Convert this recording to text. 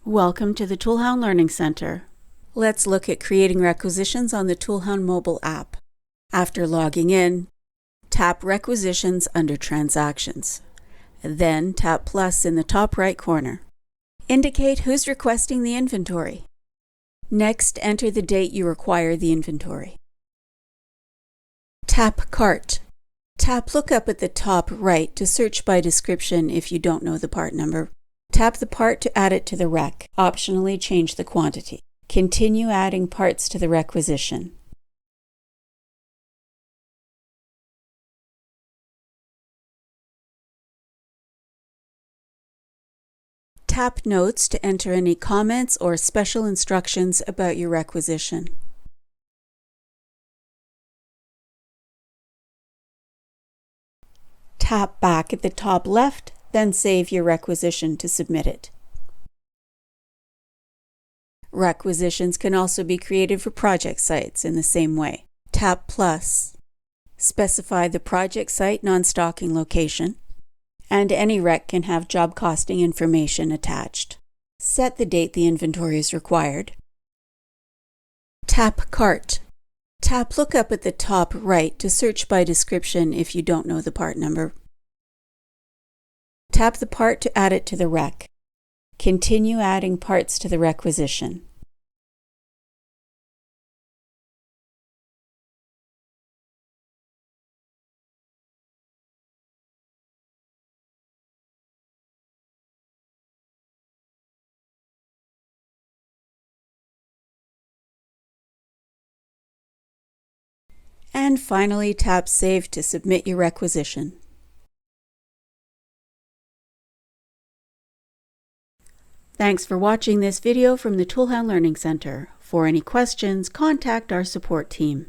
Welcome to the ToolHound Learning Center. Let's look at creating requisitions on the ToolHound Mobile app. After logging in, tap Requisitions under Transactions. Then tap Plus in the top right corner. Indicate who's requesting the inventory. Next, enter the date you require the inventory. Tap Cart. Tap Lookup at the top right to search by description if you don't know the part number. Tap the part to add it to the rec. Optionally change the quantity. Continue adding parts to the requisition. Tap Notes to enter any comments or special instructions about your requisition. Tap Back at the top left, then save your requisition to submit it. Requisitions can also be created for project sites in the same way. Tap Plus. Specify the project site non-stocking location, and any rec can have job costing information attached. Set the date the inventory is required. Tap Cart. Tap Lookup at the top right to search by description if you don't know the part number. Tap the part to add it to the rec. Continue adding parts to the requisition. And finally, tap Save to submit your requisition. Thanks for watching this video from the ToolHound Learning Center. For any questions, contact our support team.